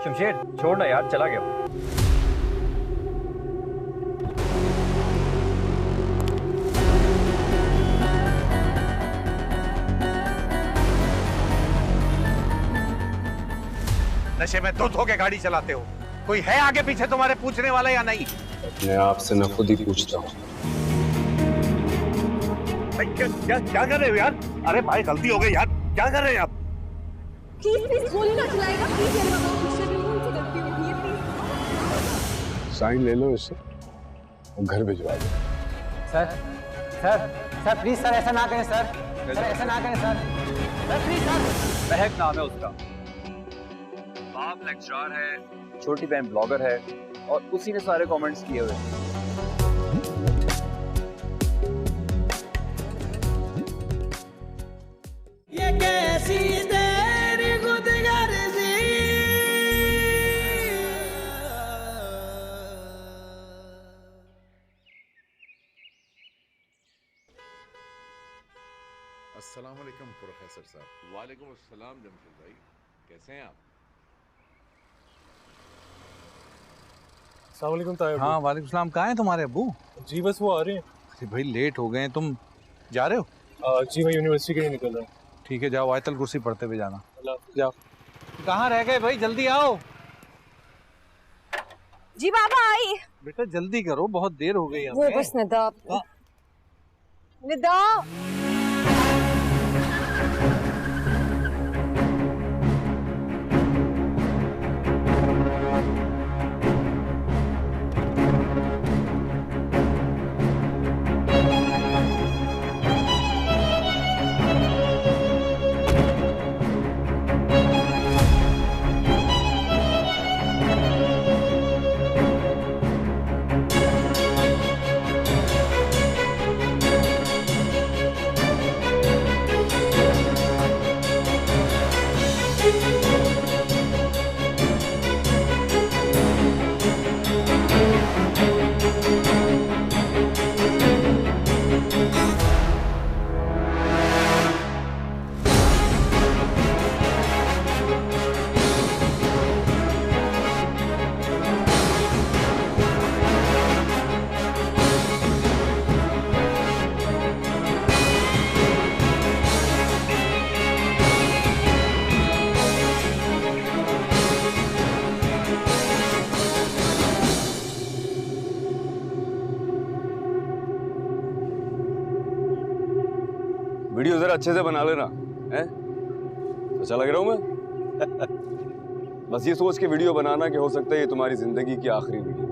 शमशेर छोड़ ना यार, चला गया। नशे में धुत होके गाड़ी चलाते हो। कोई है आगे पीछे तुम्हारे पूछने वाला या नहीं? अपने आप से मैं खुद ही पूछता हूँ। क्या कर रहे हो यार? अरे भाई गलती हो गई यार, क्या कर रहे हैं आप? प्लीज गोली ना चलाएगा, प्लीज यार, मुझसे भी उनसे गलती हो गई है, प्लीज। साइन ले लो इससे और घर भिजवा दो। Sir sir sir please sir, ऐसा ना करें सर, सर ऐसा ना करें सर, सर प्लीज सर। महक नाम है उसका, बाप लेक्चरर है, छोटी बहन ब्लॉगर है और उसी ने सारे कमेंट्स किए हुए हैं। ये कैसी तेरी खुदगर्जी, अस्सलाम वालेकुम प्रोफेसर साहब। वालेकुम अस्सलाम जमशेद भाई, कैसे हैं आप? अस्सलाम वालेकुम ताया। हाँ वालेकुम सलाम। कहाँ हैं तुम्हारे अब्बू? जी बस वो आ रहे हैं। अरे भाई लेट हो गए, तुम जा रहे हो? जी मैं यूनिवर्सिटी के लिए निकल रहा हूँ। ठीक है जाओ, आयतल कुर्सी पढ़ते हुए जाना। जाओ। कहाँ रह गए भाई, जल्दी आओ। जी बाबा आई। बेटा जल्दी करो, बहुत देर हो गई वो हमें। बस निदा निदा। वीडियो जरा अच्छे से बना लेना, हैं? अच्छा लग रहा हूँ मैं? बस ये सोच के वीडियो बनाना कि हो सकता है ये तुम्हारी जिंदगी की आखिरी वीडियो।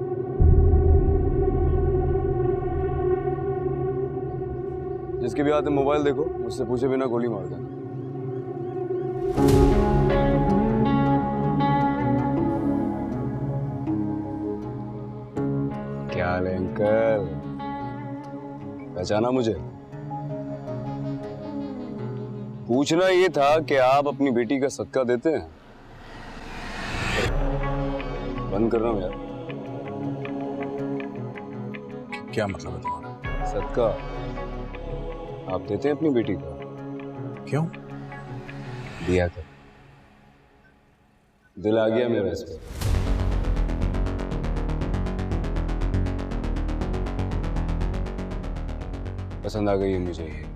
जिसके भी हाथ में मोबाइल देखो, मुझसे पूछे बिना गोली मार देना। क्या हाल है अंकल? पहचाना मुझे? पूछना ये था कि आप अपनी बेटी का सदका देते हैं? बंद कर रहा हूं यार। क्या मतलब है तुम्हारा? सदका आप देते हैं अपनी बेटी का? क्यों? दिया कर। दिल आ गया मेरा इस पर। पसंद आ गई है मुझे ये।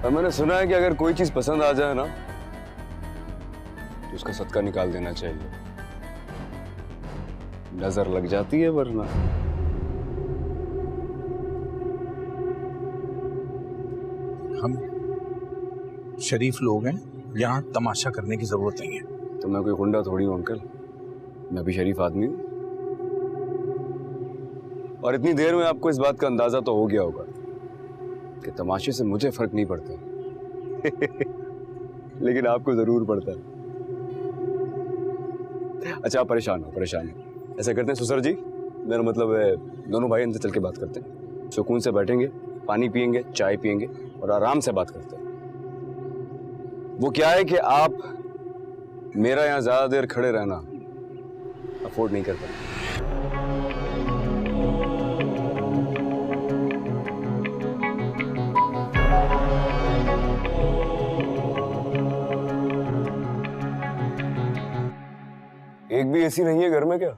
और मैंने सुना है कि अगर कोई चीज पसंद आ जाए ना तो उसका सदका निकाल देना चाहिए, नजर लग जाती है वरना। हम शरीफ लोग हैं, यहाँ तमाशा करने की जरूरत नहीं है। तो मैं कोई गुंडा थोड़ी हूँ अंकल, मैं भी शरीफ आदमी हूँ। और इतनी देर में आपको इस बात का अंदाजा तो हो गया होगा कि तमाशे से मुझे फर्क नहीं पड़ता लेकिन आपको जरूर पड़ता है। अच्छा आप परेशान हो। ऐसा करते हैं ससुर जी, मेरा मतलब है दोनों भाई अंदर चल के बात करते हैं, सुकून से बैठेंगे, पानी पियेंगे, चाय पियेंगे और आराम से बात करते हैं। वो क्या है कि आप मेरा यहाँ ज्यादा देर खड़े रहना अफोर्ड नहीं कर पाए। एक भी एसी नहीं है घर में क्या?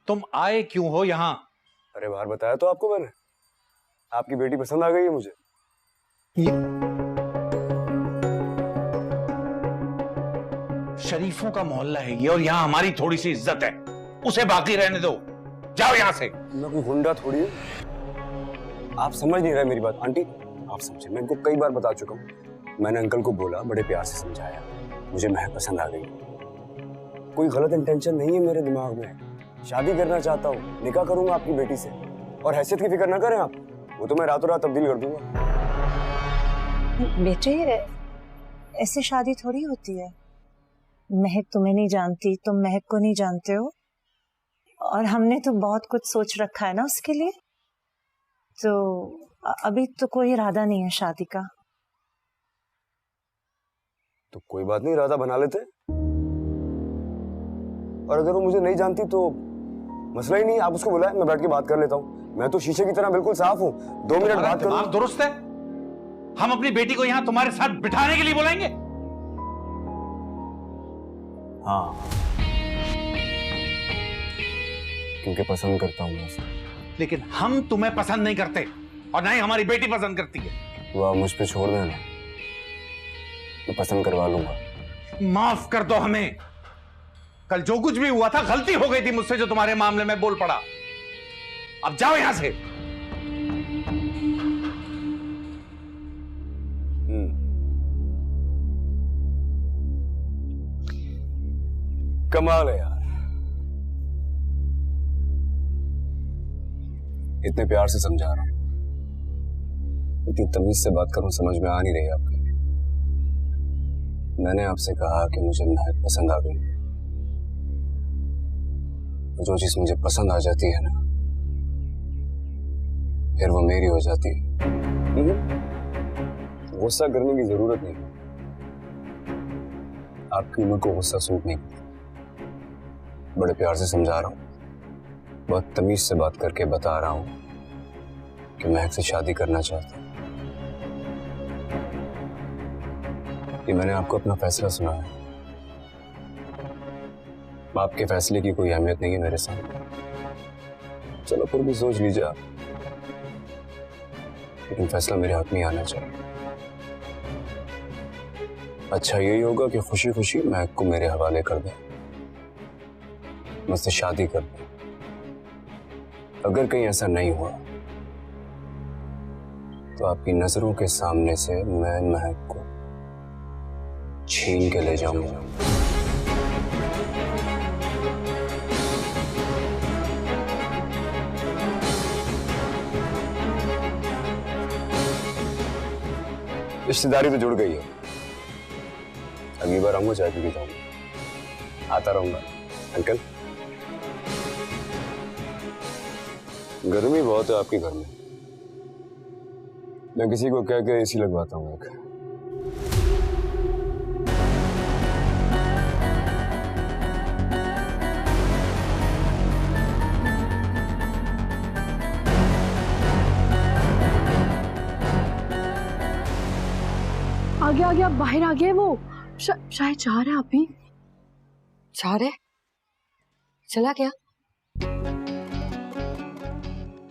तुम आए क्यों हो यहाँ? अरे बाहर बताया तो आपको मैंने, आपकी बेटी पसंद आ गई है मुझे। शरीफों का मोहल्ला है ये, और यहाँ हमारी थोड़ी सी इज्जत है, उसे बाकी रहने दो। जाओ यहाँ से। मैं कोई गुंडा थोड़ी हूँ। आप समझ नहीं रहे मेरी बात। आंटी आप समझे, मैं इनको कई बार बता चुका हूँ। मैंने अंकल को बोला, बड़े प्यार से समझाया, मुझे महक पसंद आ गई। कोई गलत इंटेंशन नहीं है मेरे दिमाग में। शादी करना चाहता हूँ, निकाह करूंगा आपकी बेटी से, और हैसियत की फिक्र ना करें आप, वो तो मैं रातों रात तब्दील कर दूंगा। बेटे ऐसे शादी थोड़ी होती है। महक तुम्हें नहीं जानती, तुम महक को नहीं जानते हो, और हमने तो बहुत कुछ सोच रखा है ना उसके लिए। तो अभी तो कोई इरादा नहीं है शादी का। तो कोई बात नहीं, इरादा बना लेते। और अगर वो मुझे नहीं जानती तो मसला ही नहीं, आप उसको बुलाएं, मैं बैठ के बात कर लेता हूँ। मैं तो शीशे की तरह बिल्कुल साफ हूँ, 2 मिनट बात करूँ। दिमाग दुरुस्त है? हम अपनी बेटी को यहाँ तुम्हारे साथ बिठाने के लिए बुलाएंगे? हाँ, क्योंकि पसंद करता हूँ उसे। लेकिन हम तुम्हें पसंद नहीं करते, और ना ही हमारी बेटी पसंद करती है। वो आप मुझ पे छोड़ देना, मैं पसंद करवा लूंगा। माफ कर दो हमें। कल जो कुछ भी हुआ था गलती हो गई थी मुझसे, जो तुम्हारे मामले में बोल पड़ा। अब जाओ यहां से। कमाल है यार, इतने प्यार से समझा रहा हूं, इतनी तमीज से बात करूं, समझ में आ नहीं रही आपको। मैंने आपसे कहा कि मुझे महक पसंद आ गई। जो चीज मुझे पसंद आ जाती है ना, फिर वो मेरी हो जाती है। गुस्सा करने की जरूरत नहीं, आपकी उम्र को गुस्सा सूट नहीं करता। बड़े प्यार से समझा रहा हूं, बहुत तमीज से बात करके बता रहा हूं कि महक से शादी करना चाहता हूं। ये मैंने आपको अपना फैसला सुनाया, आपके फैसले की कोई अहमियत नहीं है मेरे सामने। चलो फिर भी सोच लीजिए आप, लेकिन फैसला मेरे हाथ में आना चाहिए। अच्छा यही होगा कि खुशी खुशी महक को मेरे हवाले कर दें, मुझसे शादी कर दें। अगर कहीं ऐसा नहीं हुआ तो आपकी नजरों के सामने से मैं महक को छीन के ले जाऊंगा। रिश्तेदारी तो जुड़ गई है, अगली बार आऊंगा चाय पी के जाऊंगा, आता रहूंगा। अंकल गर्मी बहुत है आपके घर में, मैं किसी को कह के एसी लगवाता हूँ एक। आ गया बाहर आ गया वो। शायद जा रहा है अभी। जा रहे? चला गया?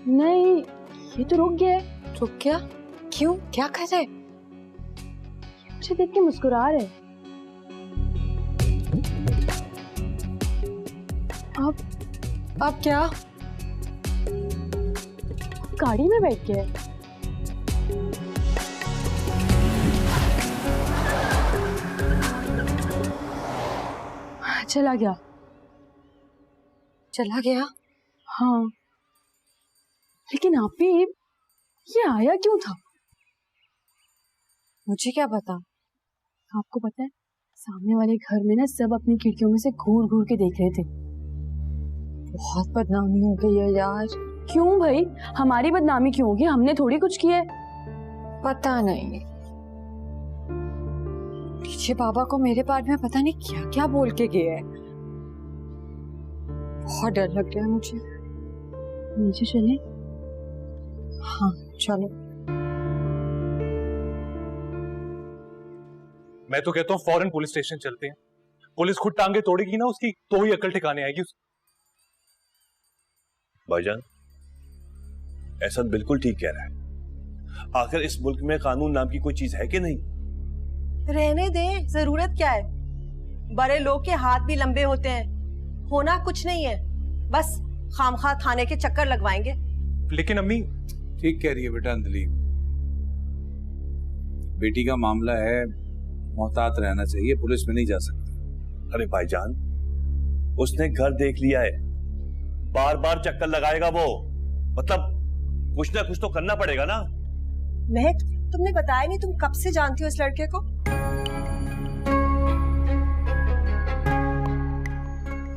नहीं, ये तो रुक गया। रुक गया? क्यों, क्या कर रहे? मुझे देख के मुस्कुरा रहे। अब क्या? गाड़ी में बैठ गए। चला गया। चला गया? हाँ, लेकिन आप भी ये आया क्यों था? मुझे क्या पता। आपको पता है, सामने वाले घर में ना सब अपनी खिड़कियों में से घूर घूर के देख रहे थे। बहुत बदनामी हो गई है यार। क्यों भाई, हमारी बदनामी क्यों होगी? हमने थोड़ी कुछ किया है। पता नहीं, पीछे बाबा को मेरे बारे में पता नहीं क्या क्या बोल के गए हैं। बहुत डर लग रहा है मुझे। नीचे चले? हाँ चलो। मैं तो कहता हूँ फौरन पुलिस स्टेशन चलते हैं, पुलिस खुद टांगे तोड़ेगी ना उसकी, तो ही अकल ठिकाने आएगी। भाईजान, ऐसा बिल्कुल ठीक कह रहा है। आखिर इस मुल्क में कानून नाम की कोई चीज है कि नहीं? रहने दे, जरूरत क्या है? बड़े लोग के हाथ भी लंबे होते हैं, होना कुछ नहीं है, बस खामखा थाने के चक्कर लगवाएंगे। लेकिन अम्मी ठीक कह रही है बेटा अंजलि, बेटी का मामला है, मोहतात रहना चाहिए, पुलिस में नहीं जा सकती। अरे भाईजान, उसने घर देख लिया है, बार बार चक्कर लगाएगा वो, मतलब कुछ ना कुछ तो करना पड़ेगा ना। महक, तुमने बताया नहीं तुम कब से जानती हो इस लड़के को?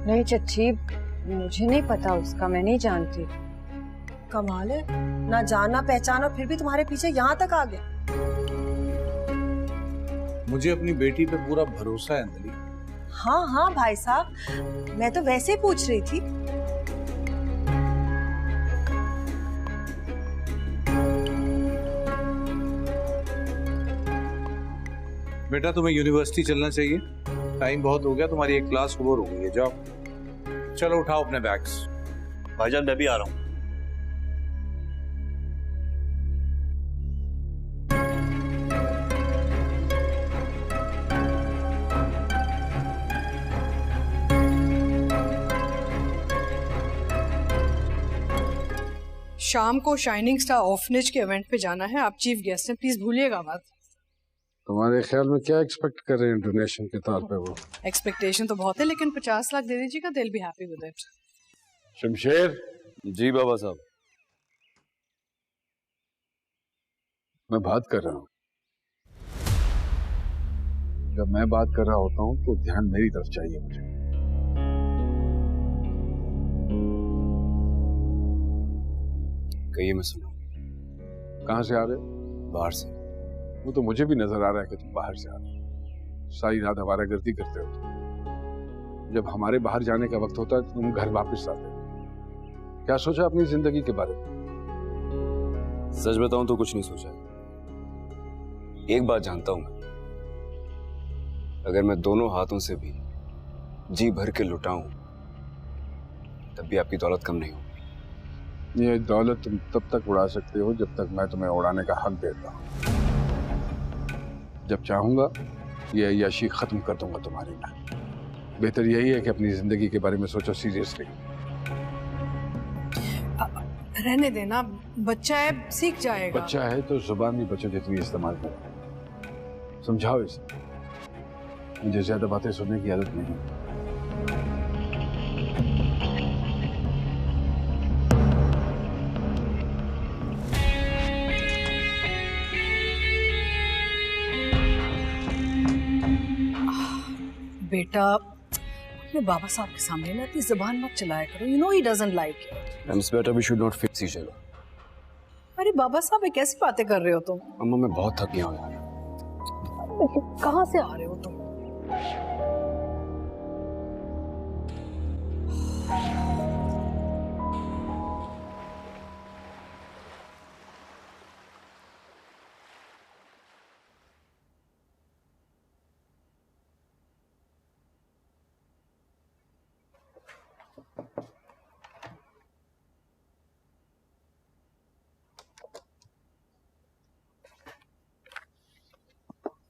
नहीं चच्ची, मुझे नहीं पता उसका, मैं नहीं जानती। कमाल है, ना जाना पहचाना फिर भी तुम्हारे पीछे यहाँ तक आ गए। मुझे अपनी बेटी पे पूरा भरोसा है अंजलि। हाँ हाँ भाई साहब, मैं तो वैसे ही पूछ रही थी। बेटा तुम्हें यूनिवर्सिटी चलना चाहिए, टाइम बहुत हो गया, तुम्हारी एक क्लास ओवर हो गई है, जाओ चलो उठाओ अपने बैग्स। भाईजान मैं भी आ रहा हूँ। शाम को शाइनिंग स्टार ऑर्फनेज के इवेंट पे जाना है, आप चीफ गेस्ट हैं, प्लीज भूलिएगा बात। तुम्हारे ख्याल में क्या एक्सपेक्ट कर रहे हैं डोनेशन के तौर पे? वो एक्सपेक्टेशन तो बहुत है, लेकिन 50 लाख दे दीजिएगा, they'll be happy with it। Shamsher जी बाबा साहब। मैं बात कर रहा हूँ, जब मैं बात कर रहा होता हूँ तो ध्यान मेरी तरफ चाहिए मुझे। कहिए, मैं सुना। कहाँ से आ रहे हो? बाहर से। वो तो मुझे भी नजर आ रहा है कि तुम बाहर से आ रहे हो, सारी रात आवारागर्दी करते हो तुम। जब हमारे बाहर जाने का वक्त होता है तो तुम घर वापस आते हो। क्या सोचा अपनी जिंदगी के बारे में? सच बताऊं तो कुछ नहीं सोचा। एक बात जानता हूं मैं, अगर मैं दोनों हाथों से भी जी भर के लुटाऊं तब भी आपकी दौलत कम नहीं होगी। ये दौलत तुम तब तक उड़ा सकते हो जब तक मैं तुम्हें उड़ाने का हक देता हूं। जब चाहूंगा ये अय्याशी खत्म कर दूंगा तुम्हारी मैं। बेहतर यही है कि अपनी जिंदगी के बारे में सोचो सीरियसली। रहने देना, बच्चा है, सीख जाएगा। बच्चा है तो जुबान भी बच्चों जितनी इस्तेमाल करो, समझाओ इसे। मुझे ज्यादा बातें सुनने की आदत नहीं है। बेटा, अपने बाबा साहब के सामने ना इतनी जुबान मत चलाया करो, you know he doesn't like it। It's better we should not fix each other। अरे बाबा साहब, ये कैसी बातें कर रहे हो तुम? अम्मा मैं बहुत थक गया हूँ। कहाँ से आ रहे हो तुम?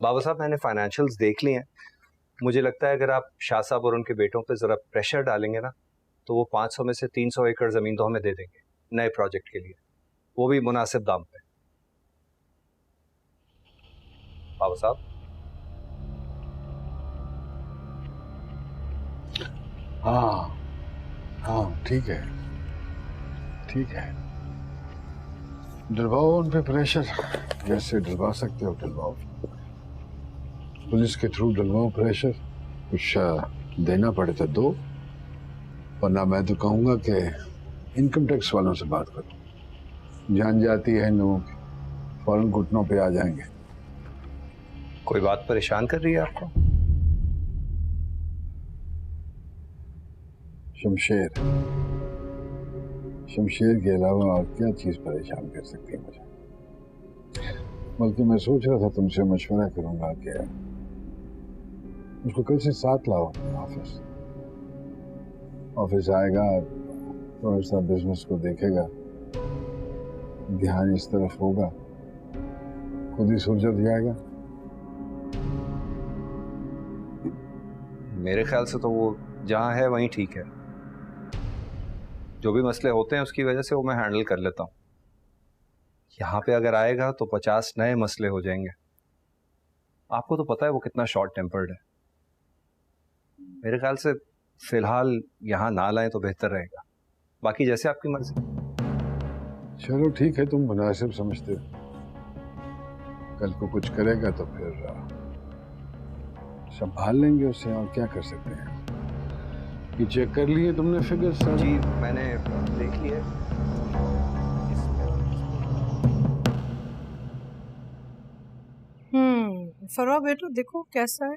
बाबा साहब, मैंने फाइनेंशियल्स देख लिए हैं। मुझे लगता है अगर आप शाह साहब और उनके बेटों पे ज़रा प्रेशर डालेंगे ना तो वो 500 में से 300 एकड़ ज़मीन तो हमें दे देंगे नए प्रोजेक्ट के लिए, वो भी मुनासिब दाम पे। बाबा साहब। हाँ हाँ ठीक है, ठीक है। डलवाओ उन पे प्रेशर, जैसे डलवा सकते हो डलवाओ। पुलिस के थ्रू डलवाओ प्रेशर, कुछ देना पड़े तो दो, वरना मैं तो कहूँगा कि इनकम टैक्स वालों से बात करो। जान जाती है लोग फौरन घुटनों पे आ जाएंगे। कोई बात परेशान कर रही है आपको? शमशेर, शमशेर के अलावा और क्या चीज परेशान कर सकती है मुझे? बल्कि मैं सोच रहा था तुमसे मशवरा करूंगा कि उसको कल से साथ लाओ ऑफिस। ऑफिस आएगा, थोड़ा सा बिजनेस को देखेगा, ध्यान इस तरफ होगा, खुद ही सुलझ जाएगा। मेरे ख्याल से तो वो जहाँ है वहीं ठीक है। जो भी मसले होते हैं उसकी वजह से वो मैं हैंडल कर लेता हूँ। यहाँ पे अगर आएगा तो 50 नए मसले हो जाएंगे। आपको तो पता है वो कितना शॉर्ट टेम्पर्ड है। मेरे ख्याल से फिलहाल यहाँ ना लाएं तो बेहतर रहेगा। बाकी जैसे आपकी मर्जी। चलो ठीक है, तुम मुनासिब समझते हो। कल को कुछ करेगा तो फिर संभाल लेंगे उसे, और क्या कर सकते हैं। ये चेक कर लिए तुमने फिगर? जी मैंने देख लिया। फरवा बेटो देखो कैसा है।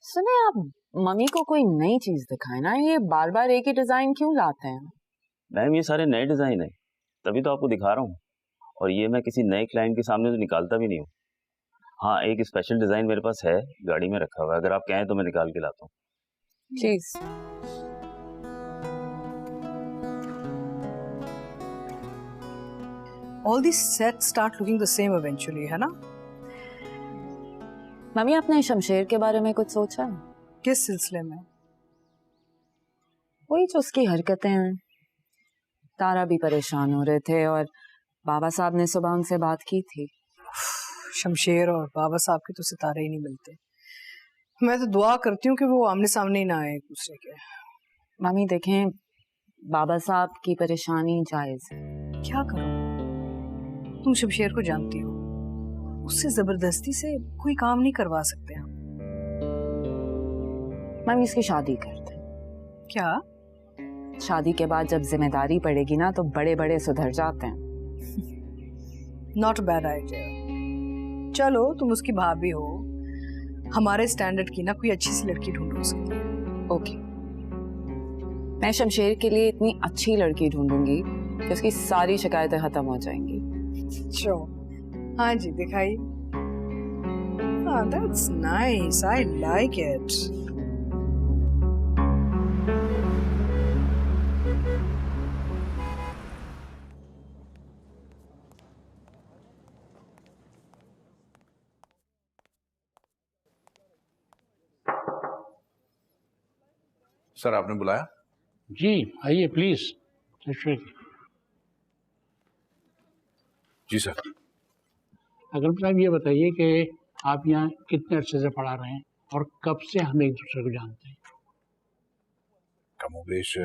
सुने आप मम्मी को कोई नई चीज दिखाए ना, ये बार बार एक ही डिजाइन क्यों लाते हैं? मैम ये सारे नए डिजाइन है, तभी तो आपको दिखा रहा हूँ। और ये मैं किसी नए क्लाइंट के सामने तो निकालता भी नहीं हूँ। हाँ एक स्पेशल डिजाइन मेरे पास है, गाड़ी में रखा हुआ है, अगर आप कहें तो मैं निकाल के लाता हूँ। Please. All these sets start looking the same eventually, है ना? मम्मी आपने शमशेर के बारे में कुछ सोचा? किस सिलसिले में? वही जो उसकी हरकतें हैं। तारा भी परेशान हो रहे थे और बाबा साहब ने सुबह उनसे बात की थी। शमशेर और बाबा साहब के तो सितारे ही नहीं मिलते। मैं तो दुआ करती हूँ कि वो आमने सामने ही ना आए एक दूसरे के। मम्मी देखें, बाबा साहब की परेशानी जायज है। क्या करो? तुम शमशेर को जानती हो, उससे जबरदस्ती से कोई काम नहीं करवा सकते हम। मम्मी इसकी शादी करते। क्या? शादी के बाद जब जिम्मेदारी पड़ेगी ना तो बड़े बड़े सुधर जाते हैं। Not a bad idea. चलो तुम उसकी भाभी हो, हमारे स्टैंडर्ड की ना कोई अच्छी सी लड़की ढूंढो उसके लिए। ओके, मैं शमशेर के लिए इतनी अच्छी लड़की ढूंढूंगी कि उसकी सारी शिकायतें खत्म हो जाएंगी। चलो हाँ जी दिखाइए। हाँ that's nice, I like it. Sir आपने बुलाया? जी आइए प्लीज। Ji sir. अगर साहब ये बताइए कि आप यहाँ कितने अरसे से पढ़ा रहे हैं और कब से हम एक दूसरे को जानते हैं? कमोबेश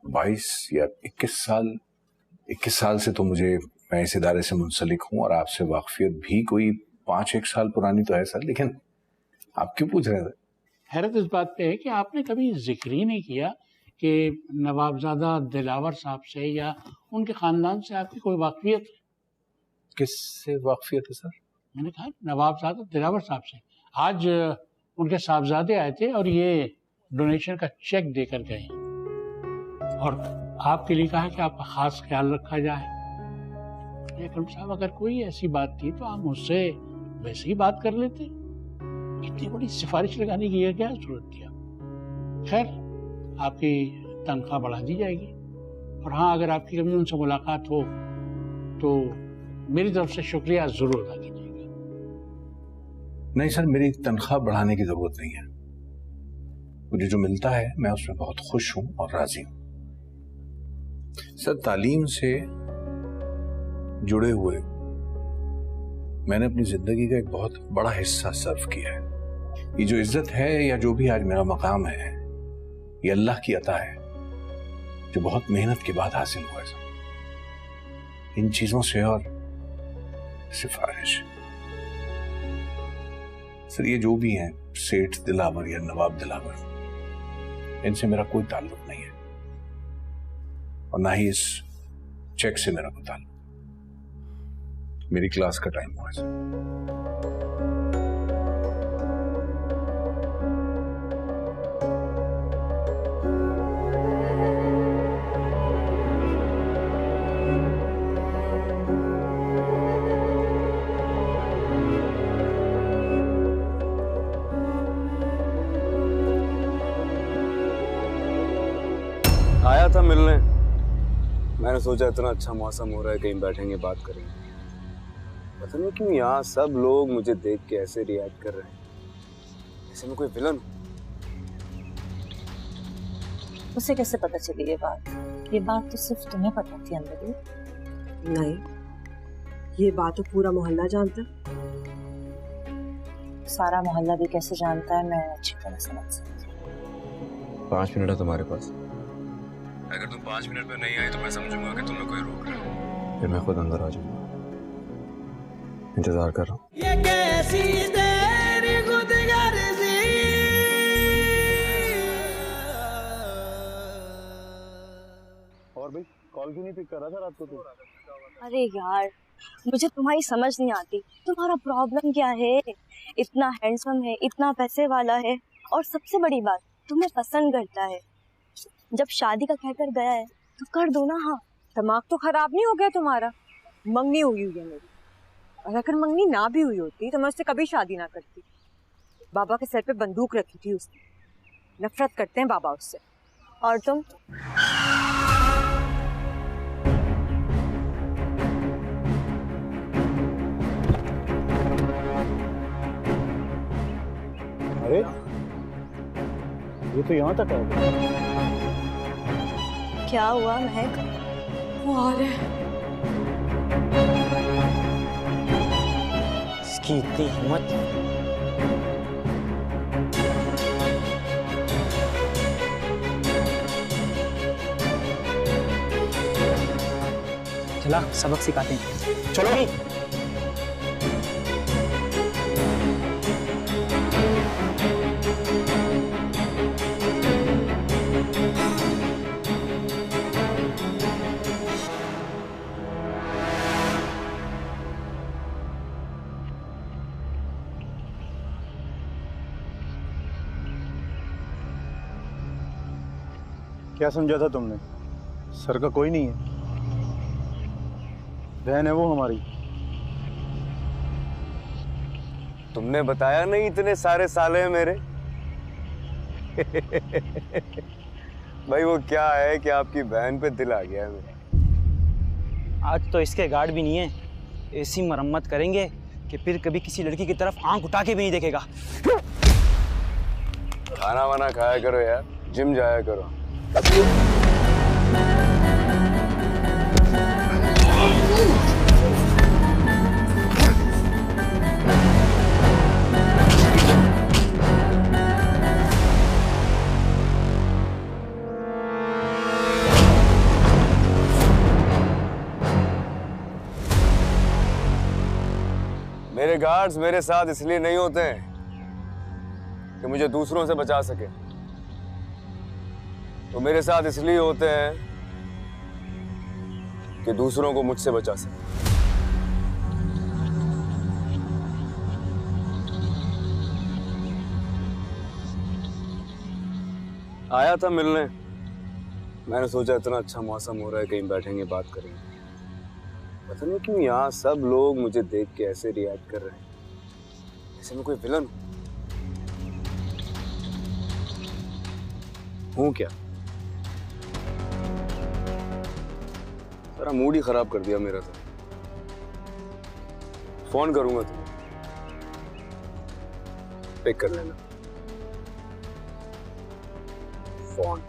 22 या 21 साल से तो मैं इस इदारे से मुंसलिक हूँ, और आपसे वाकफियत भी कोई 5-1 साल पुरानी तो है सर। लेकिन आप क्यों पूछ रहे थे? हैरत इस बात पे है कि आपने कभी जिक्र ही नहीं किया कि नवाबजादा दिलावर साहब से या उनके खानदान से आपकी कोई वाकफियत है। किससे वाकफियत है सर? मैंने कहा नवाबजादा दिलावर साहब से। आज उनके साहबजादे आए थे और ये डोनेशन का चेक देकर गए और आपके लिए कहा कि आपका खास ख्याल रखा जाए। अकरम साहब अगर कोई ऐसी बात थी तो आप मुझसे वैसे ही बात कर लेते, इतनी बड़ी सिफारिश लगाने की क्या जरूरत थी? खैर आपकी तनख्वाह बढ़ा दी जाएगी, और हाँ अगर आपकी कभी उनसे मुलाकात हो तो मेरी तरफ से शुक्रिया जरूर अदा कीजिएगा। नहीं सर, मेरी तनख्वाह बढ़ाने की जरूरत नहीं है। मुझे जो मिलता है मैं उसमें बहुत खुश हूं और राजी हूं। सर तालीम से जुड़े हुए मैंने अपनी जिंदगी का एक बहुत बड़ा हिस्सा सर्व किया है। ये जो इज्जत है या जो भी आज मेरा मकाम है, ये अल्लाह की अता है जो बहुत मेहनत के बाद हासिल हुआ है सर। इन चीजों से और सिफारिश सर, ये जो भी हैं सेठ दिलावर या नवाब दिलावर, इनसे मेरा कोई ताल्लुक नहीं है, और ना ही इस चेक से मेरा कोई ताल्लुक। मेरी क्लास का टाइम हुआ है। था मिलने, मैंने सोचा इतना अच्छा मौसम हो रहा है, कहीं बैठेंगे बात करेंगे। पता नहीं क्यों यहाँ सब लोग मुझे देख के ऐसे रिएक्ट कर रहे हैं, जैसे मैं कोई विलन हूँ। उसे कैसे पता चली ये बात? ये बात तो सिर्फ तुम्हें पता थी अंजलि। नहीं, ये बात तो पूरा मोहल्ला जानता। सारा मोहल्ला भी कैसे जानता है मैं अच्छी तरह समझ सकती हूँ। 5 मिनट है तुम्हारे पास, अगर तुम 5 मिनट में नहीं आए तो मैं समझूंगा कि तुम्हें कोई रोक रहा है, फिर मैं खुद अंदर आ जाऊंगा। इंतजार कर रहा हूँ। ये कैसी तेरी गुदगर्जी, और भाई कॉल क्यों नहीं पिक कर रहा था रात को तू? अरे यार, मुझे तुम्हारी समझ नहीं आती। तुम्हारा प्रॉब्लम क्या है? इतना हैंडसम है, इतना पैसे वाला है, और सबसे बड़ी बात तुम्हें पसंद करता है। जब शादी का कहकर गया है तो कर दो ना। हाँ, दिमाग तो खराब नहीं हो गया तुम्हारा? मंगनी हुई है मेरी, और अगर मंगनी ना भी हुई होती तो मैं उससे कभी शादी ना करती। बाबा के सर पे बंदूक रखी थी उसने। नफरत करते हैं बाबा उससे। और तुम? अरे ये तो यहाँ तक आ गया। क्या हुआ महक? वो आ रहे। इसकी इतनी हिम्मत। चला सबक सिखाते हैं, चलो। क्या समझा था तुमने? सर का कोई नहीं है, बहन है वो हमारी। तुमने बताया नहीं इतने सारे साले हैं मेरे। भाई वो क्या है कि आपकी बहन पे दिल आ गया है मेरा। आज तो इसके गार्ड भी नहीं है, ऐसी मरम्मत करेंगे कि फिर कभी किसी लड़की की तरफ आंख उठा के भी नहीं देखेगा। खाना वाना खाया करो यार, जिम जाया करो। मेरे गार्ड्स मेरे साथ इसलिए नहीं होते हैं कि मुझे दूसरों से बचा सके, तो मेरे साथ इसलिए होते हैं कि दूसरों को मुझसे बचा सके। आया था मिलने, मैंने सोचा इतना अच्छा मौसम हो रहा है, कहीं बैठेंगे बात करेंगे। पता नहीं क्यों यहाँ सब लोग मुझे देख के ऐसे रिएक्ट कर रहे हैं, जैसे मैं कोई विलन हूँ क्या? सारा मूड ही खराब कर दिया मेरा तो। फोन करूंगा तुम्हें, पिक कर लेना फोन।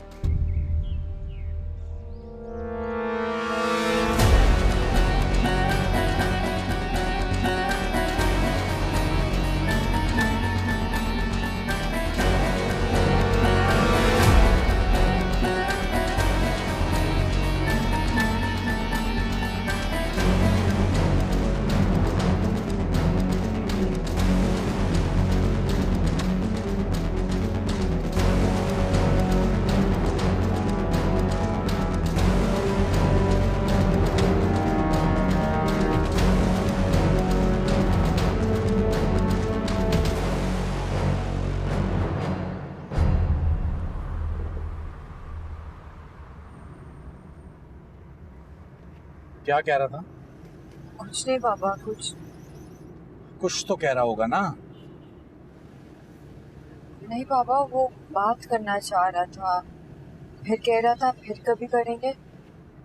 क्या कह रहा था? कुछ नहीं बाबा, कुछ तो कह रहा होगा ना। नहीं बाबा, वो बात करना चाह रहा था। फिर कह रहा था फिर कभी करेंगे।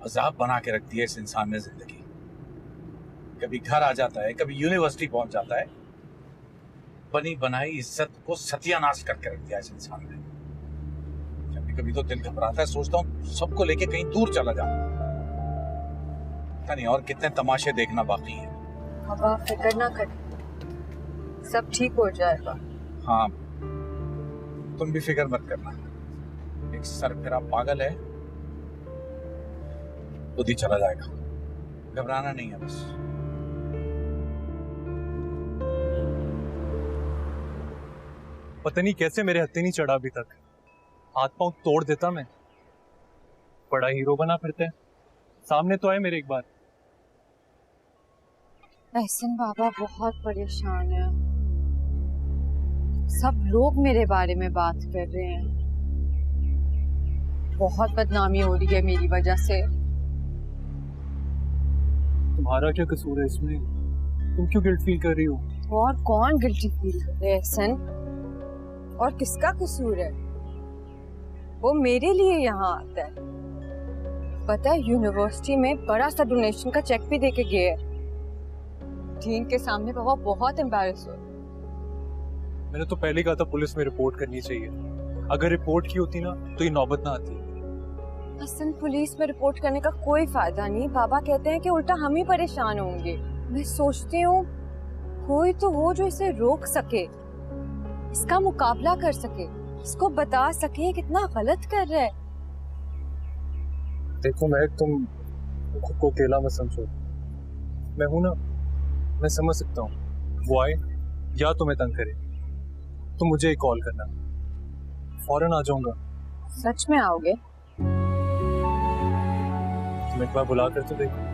अजाब बना के रख दिया इस इंसान ने जिंदगी। कभी घर आ जाता है, कभी यूनिवर्सिटी पहुंच जाता है। बनी बनाई इज्जत को सत्यानाश करके रख दिया इस इंसान ने। कभी कभी तो दिल घबराता है, सोचता हूँ सबको लेके कहीं दूर चला जाऊं। पता नहीं और कितने तमाशे देखना बाकी है। अब आप फिक्र ना करें, सब ठीक हो जाएगा। हाँ, तुम भी फिक्र मत करना। एक सरफिरा पागल है, खुद ही चला जाएगा। घबराना नहीं है बस। पता नहीं कैसे मेरे हत्थे नहीं चढ़ा अभी तक। हाथ पांव तोड़ देता मैं। बड़ा हीरो बना फिरते हैं। सामने तो आए मेरे एक बार। एहसन बाबा बहुत परेशान है। सब लोग मेरे बारे में बात कर रहे हैं। बहुत बदनामी हो रही है मेरी वजह से। तुम्हारा क्या कसूर है इसमें? तुम क्यों गिल्ट फील कर रही हो? और कौन गिल्टी फील कर रहे हैं एहसन? और किसका कसूर है? वो मेरे लिए यहाँ आता है। पता है यूनिवर्सिटी में बड़ा सा डोनेशन का चेक भी देके गए हैं। डीन के सामने पापा बहुत एम्बैरेस हो। मैंने तो पहले कहा था पुलिस में रिपोर्ट करनी चाहिए। अगर रिपोर्ट की होती ना तो ये नौबत ना आती। असल पुलिस में रिपोर्ट करने का कोई फायदा नहीं। बाबा कहते हैं कि उल्टा हम ही परेशान होंगे। मैं सोचती हूँ कोई तो हो जो इसे रोक सके, इसका मुकाबला कर सके, इसको बता सके कितना गलत कर रहा है। देखो महक, तुम खुद को अकेला मत समझो। मैं हूं ना, मैं समझ सकता हूँ। वो आए या तुम्हें तंग करे तो मुझे एक कॉल करना, फौरन आ जाऊंगा। सच में आओगे? तुम एक बार बुला कर तो देखो।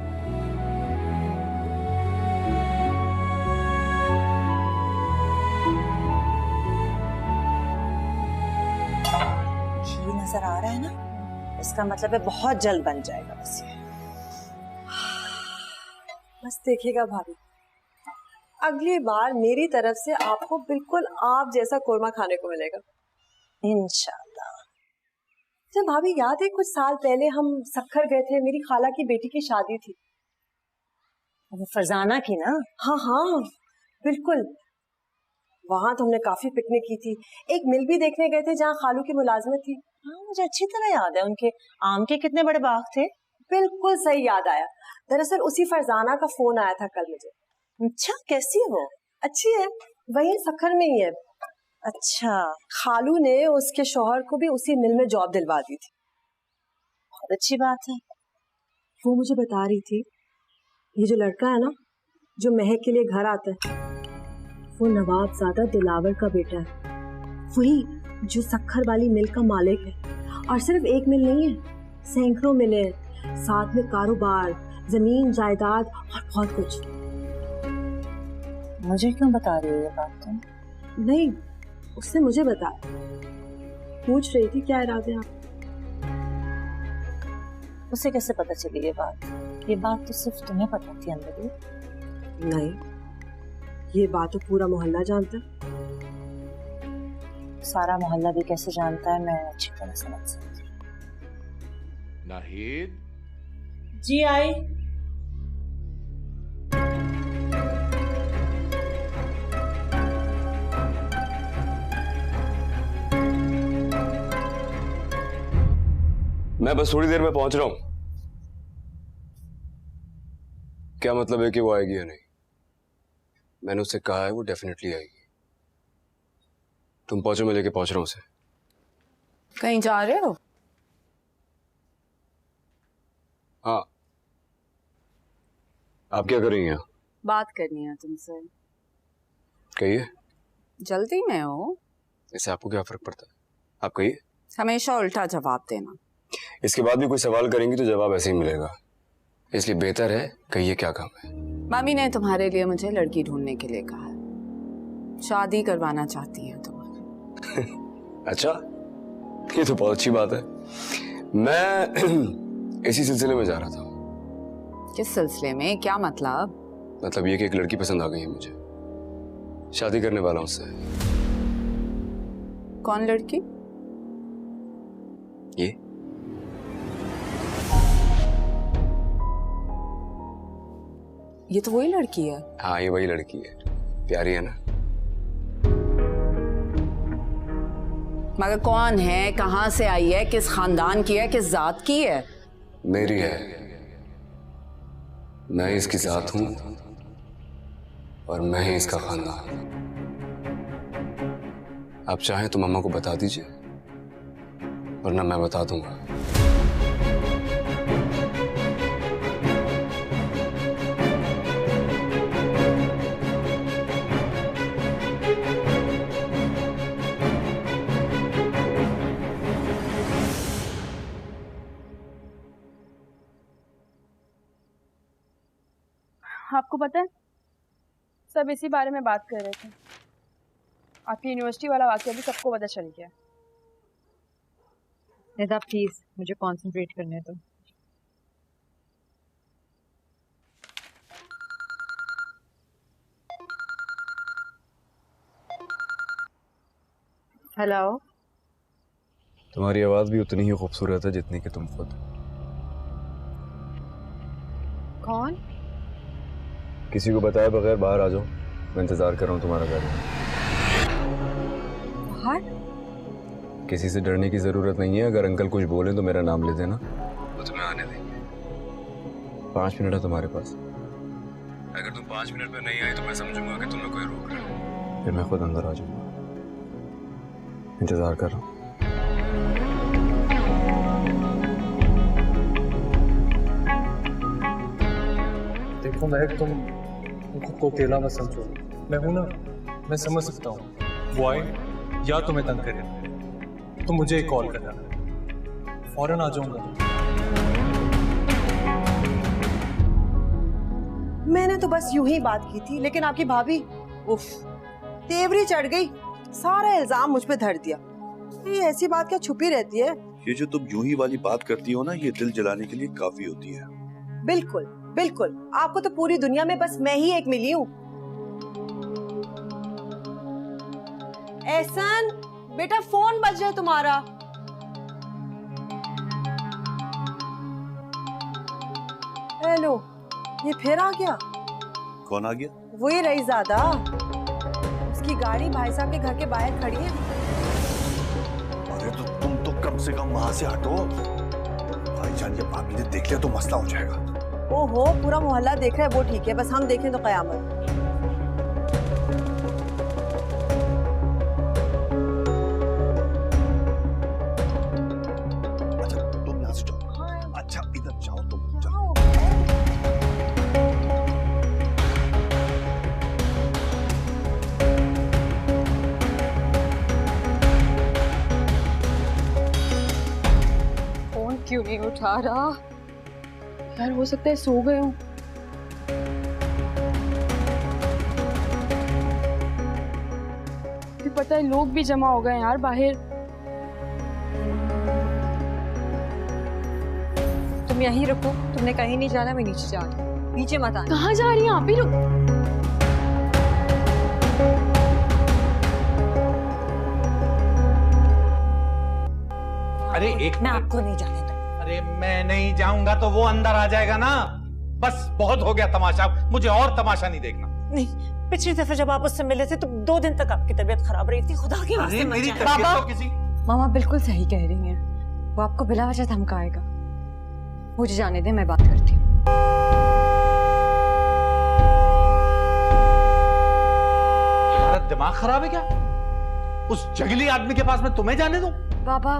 घी नजर आ रहा है ना, इसका मतलब है बहुत जल्द बन जाएगा। बस ये बस देखिएगा भाभी, अगली बार मेरी तरफ से आपको बिल्कुल आप जैसा कोरमा खाने को मिलेगा इंशाल्लाह। तो भाभी याद है कुछ साल पहले हम सक्खर गए थे, मेरी खाला की बेटी की शादी थी। वो फरजाना की ना? हाँ हाँ बिल्कुल। वहां तो हमने काफी पिकनिक की थी। एक मिल भी देखने गए थे जहाँ खालू की मुलाजमत थी। हाँ मुझे अच्छी तरह याद है। उनके आम के कितने बड़े बाग थे। बिल्कुल सही याद आया। दरअसल उसी फरजाना का फोन आया था कल मुझे। अच्छा, कैसी है वो? अच्छी है, वही सक्खर में ही है। अच्छा, खालू ने उसके शौहर को भी उसी मिल में जॉब दिलवा दी थी। बहुत अच्छी बात है। वो मुझे बता रही थी ये जो लड़का है ना जो महक के लिए घर आता है, वो नवाबजादा दिलावर का बेटा है, वही जो सक्खर वाली मिल का मालिक है। और सिर्फ एक मिल नहीं है, सैकड़ों मिल है, साथ में कारोबार, जमीन जायदाद और बहुत कुछ। मुझे क्यों बता रही हो ये बात तुम? नहीं, उसने मुझे बताया। पूछ रही थी क्या इरादे आप। उसे कैसे पता चली ये बात? ये बात तो सिर्फ तुम्हें पता थी अंदर? नहीं, ये बात तो पूरा मोहल्ला जानता है। सारा मोहल्ला भी कैसे जानता है मैं अच्छी तरह समझ सकती। नाहिद जी आई। मैं बस थोड़ी देर में पहुंच रहा हूं। क्या मतलब है कि वो आएगी या नहीं? मैंने उससे कहा है वो डेफिनेटली आएगी। तुम पहुंचो, मैं लेके पहुंच रहा हूं उसे। कहीं जा रहे हो? हाँ। आप क्या कर रही हैं? बात करनी है तुमसे। कहिए। जल्दी में हो? इससे आपको क्या फर्क पड़ता है? आप कहिए। हमेशा उल्टा जवाब देना। इसके बाद भी कोई सवाल करेंगी तो जवाब ऐसे ही मिलेगा, इसलिए बेहतर है कहिए क्या काम है। मामी ने तुम्हारे लिए मुझे लड़की ढूंढने के लिए कहा है। शादी करवाना चाहती है तुम्हारी। अच्छा, ये तो बहुत अच्छी बात है। मैं इसी सिलसिले में जा रहा था। किस सिलसिले में? क्या मतलब? मतलब ये कि एक लड़की पसंद आ गई है मुझे, शादी करने वाला हूं उससे। कौन लड़की? ये ये तो वही लड़की है। हाँ ये वही लड़की है, प्यारी है ना। मगर कौन है, कहाँ से आई है, किस खानदान की है, किस जात की है? मेरी है, मैं इसकी जात हूं और मैं ही इसका खानदान। आप चाहें तो मम्मा को बता दीजिए, वरना मैं बता दूंगा। आपको पता है, सब इसी बारे में बात कर रहे थे। आपकी यूनिवर्सिटी वाला वाकया भी सबको पता चल गया। निदा प्लीज मुझे कंसंट्रेट करने दो। हेलो। तुम्हारी आवाज भी उतनी ही खूबसूरत है जितनी कि तुम खुद। कौन? किसी को बताए बगैर बाहर आ जाओ, मैं इंतजार कर रहा हूँ तुम्हारा गाड़ी में। बाहर? किसी से डरने की जरूरत नहीं है। अगर अंकल कुछ बोले तो मेरा नाम ले देना, तो तुम्हें आने देंगे। 5 मिनट है तुम्हारे पास। अगर तुम 5 मिनट में नहीं आई तो मैं समझूंगा कि तुम्हें कोई रोक रहा है, फिर मैं खुद अंदर आ जाऊंगा। इंतजार कर रहा हूँ। देखो महक, तुम खुद को अकेला मत समझो। मैं हूं ना, मैं समझ सकता हूँ। वो आए या तुम्हें तंग करे तो मुझे एक कॉल करना, फौरन आ जाऊंगा। मैंने तो बस यूं ही बात की थी, लेकिन आपकी भाभी उफ तेवरी चढ़ गई, सारा इल्जाम मुझ पे धर दिया। ये ऐसी बात क्या छुपी रहती है? ये जो तुम यूं ही वाली बात करती हो ना, ये दिल जलाने के लिए काफी होती है। बिल्कुल बिल्कुल, आपको तो पूरी दुनिया में बस मैं ही एक मिली हूँ। एहसान बेटा, फोन बज रहा है तुम्हारा। हेलो, ये फिर आ गया? कौन आ गया? वही रईज़ादा, उसकी गाड़ी भाई साहब के घर के बाहर खड़ी है। अरे तो तुम तो कम से कम वहां से हटो। भाईजान ये भाभी ने देख लिया तो मसला हो जाएगा। ओहो, पूरा मोहल्ला देख रहा है, वो ठीक है, बस हम देखें तो कयामत। अच्छा तुम यहाँ से जाओ। अच्छा इधर जाओ, तुम जाओ। फोन क्यों नहीं उठा रहा यार? हो सकता है सो गए हूँ। फिर पता है लोग भी जमा हो गए यार बाहर। तुम यहीं रुको, तुमने कहीं नहीं जाना, मैं नीचे जा रही हूँ। नीचे मत आना। कहाँ जा रही हैं आप ही? रुक। अरे एक मैं आपको नहीं जाने दूँ। अरे मैं नहीं जाऊंगा तो वो अंदर आ जाएगा ना। बस बहुत हो गया तमाशा, मुझे और तमाशा नहीं देखना। नहीं, पिछली दफे जब आप उससे मिले थे तो 2 दिन तक आपकी तबीयत खराब रही थी। खुदा के वास्ते मेरी मत तबीयत जाना। तो किसी मामा बिल्कुल सही कह रही हैं, वो आपको बिला वजह धमकाएगा। मुझे जाने दे, मैं बात करती हूँ। तुम्हारा दिमाग खराब है क्या? उस जंगली आदमी के पास मैं तुम्हें जाने दूं? बाबा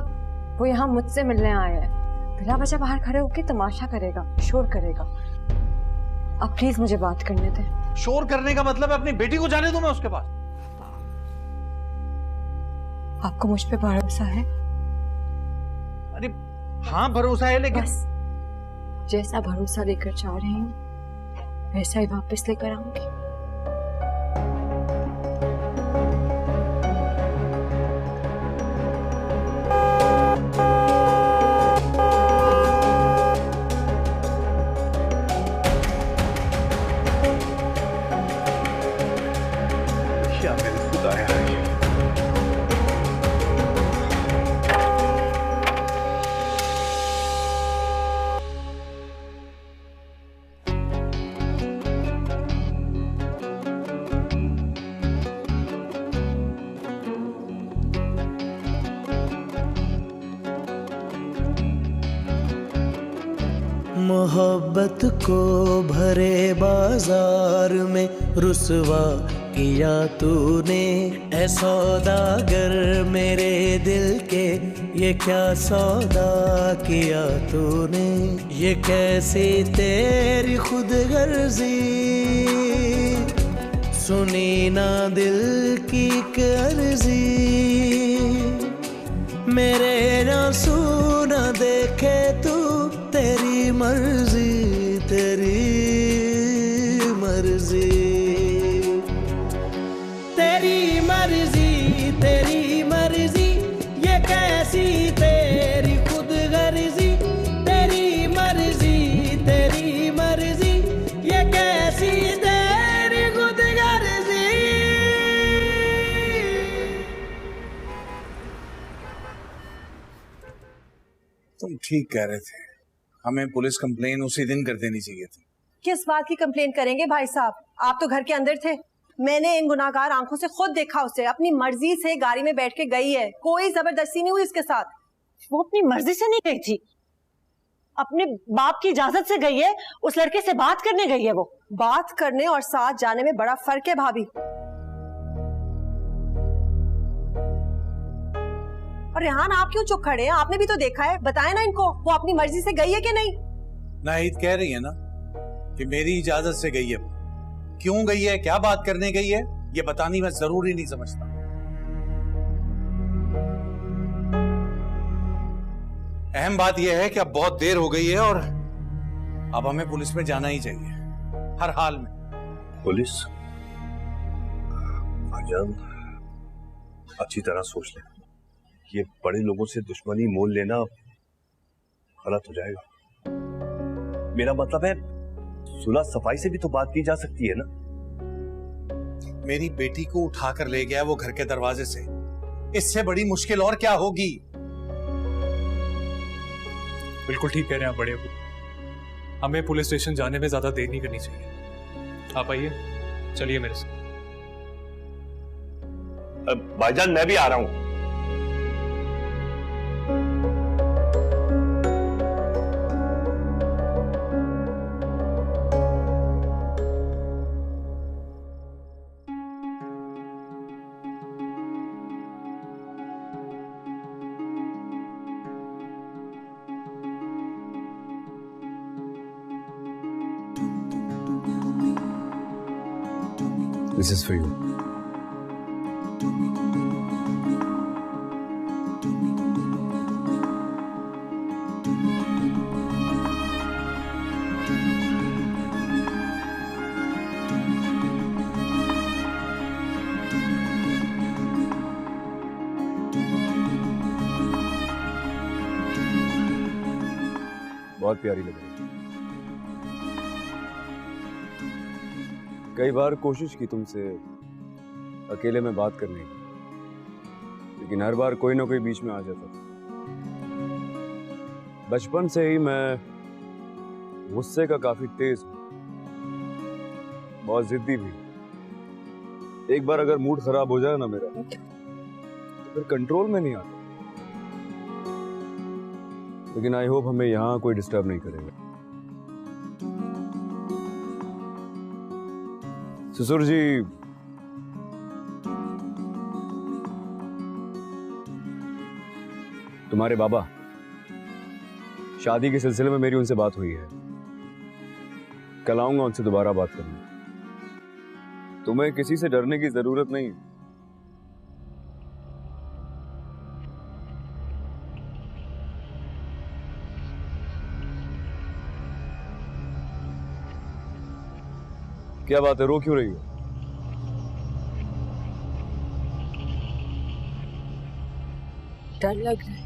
वो यहाँ मुझसे मिलने आया है, बिला वजह बाहर खड़े होकर तमाशा करेगा, शोर करेगा। अब प्लीज मुझे बात करने दे। शोर करने का मतलब है अपनी बेटी को जाने दूं मैं उसके पास? आपको मुझ पे भरोसा है? अरे हाँ भरोसा है, लेकिन बस जैसा भरोसा लेकर जा रही हूँ वैसा ही वापस लेकर आऊंगी। क्या मेरे खुदाया है ये? मोहब्बत को भरे बाजार में रुसवा किया तूने, ऐ सौदागर मेरे दिल के ये क्या सौदा किया तूने। ये कैसी तेरी खुदगर्जी, सुनी ना दिल की अर्जी, मेरे आंसू ना देखे तू, तेरी मर्जी तेरी मर्जी, तेरी मर्जी तेरी मर्जी, ये कैसी तेरी खुदगर्जी, तेरी मर्जी तेरी मर्जी, ये कैसी तेरी खुदगर्जी। तुम ठीक कह रहे थे, हमें पुलिस कंप्लेन उसी दिन कर देनी चाहिए थी। किस बात की कंप्लेन करेंगे भाई साहब, आप तो घर के अंदर थे। मैंने इन गुनाहगार आंखों से खुद देखा उसे, अपनी मर्जी से गाड़ी में बैठ के गई है, कोई जबरदस्ती नहीं हुई इसके साथ। वो अपनी मर्जी से नहीं गई थी, अपने बाप की इजाजत से गई है, उस लड़के से बात करने गई है। वो बात करने और साथ जाने में बड़ा फर्क है भाभी। और रेहान आप क्यों चुप खड़े हैं, आपने भी तो देखा है, बताए ना इनको वो अपनी मर्जी से गई है कि नहीं। नाहिद कह रही है ना कि मेरी इजाजत से गई है, क्यों गई है, क्या बात करने गई है, ये बतानी मैं जरूरी नहीं समझता। अहम बात यह है कि अब बहुत देर हो गई है और अब हमें पुलिस में जाना ही चाहिए हर हाल में। पुलिस? भाईजान अच्छी तरह सोच ले, ये बड़े लोगों से दुश्मनी मोल लेना गलत हो जाएगा। मेरा मतलब है सुलह सफाई से भी तो बात की जा सकती है ना। मेरी बेटी को उठाकर ले गया वो घर के दरवाजे से, इससे बड़ी मुश्किल और क्या होगी। बिल्कुल ठीक कह रहे हैं आप बड़े अबू, हमें पुलिस स्टेशन जाने में ज्यादा देर नहीं करनी चाहिए। आप आइए, चलिए मेरे साथ। भाईजान मैं भी आ रहा हूं। This is for you. बहुत प्यारी लग रही है। कई बार कोशिश की तुमसे अकेले में बात करने की, लेकिन हर बार कोई ना कोई बीच में आ जाता था। बचपन से ही मैं गुस्से का काफी तेज हूं, बहुत जिद्दी भी। एक बार अगर मूड खराब हो जाए ना मेरा, तो फिर कंट्रोल में नहीं आता। लेकिन आई होप हमें यहाँ कोई डिस्टर्ब नहीं करेगा। ससुर जी, तुम्हारे बाबा, शादी के सिलसिले में मेरी उनसे बात हुई है। कल आऊंगा उनसे दोबारा बात करने। तुम्हें किसी से डरने की जरूरत नहीं है। क्या बात है, रो क्यों रही हो? डर लग रहा है।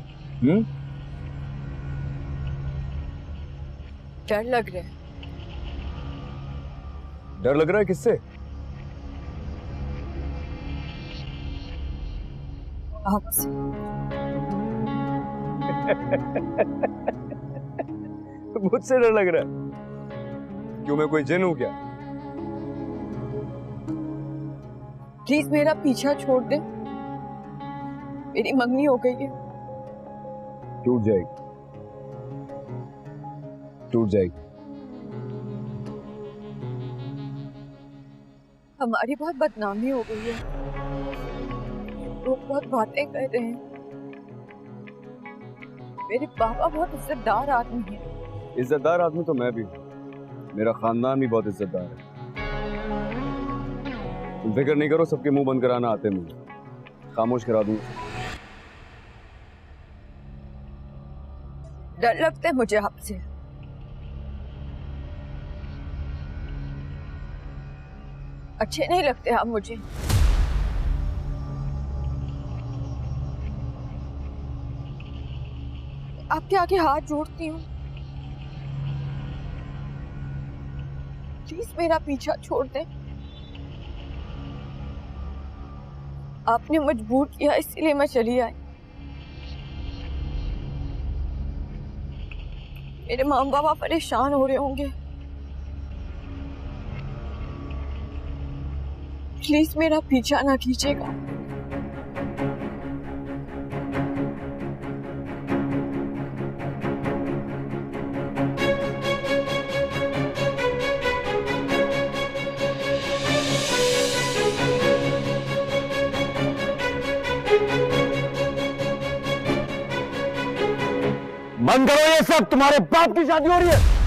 डर लग रहा है। डर लग रहा है किससे? आपसे। मुझसे डर लग रहा है? क्यों, मैं कोई जिन हूं क्या? प्लीज मेरा पीछा छोड़ दे, मेरी मंगनी हो गई है। टूट जाएगी, टूट जाएगी। हमारी बहुत बदनामी हो गई है, लोग बहुत बातें कर रहे हैं। मेरे पापा बहुत इज्जतदार आदमी है। इज्जतदार आदमी तो मैं भी हूँ, मेरा खानदान भी बहुत इज्जतदार है। तुम फिक्र नहीं करो, सबके मुंह बंद कराना आते मुझे, खामोश करा दूंगा। डर लगता है मुझे आपसे। अच्छे नहीं लगते आप मुझे। आपके आगे हाथ जोड़ती हूँ, प्लीज मेरा पीछा छोड़ दें। आपने मजबूर किया इसीलिए मैं चली आई। मेरे माँ बाप परेशान हो रहे होंगे, प्लीज मेरा पीछा ना कीजिएगा। बंद करो ये सब, तुम्हारे बाप की शादी हो रही है।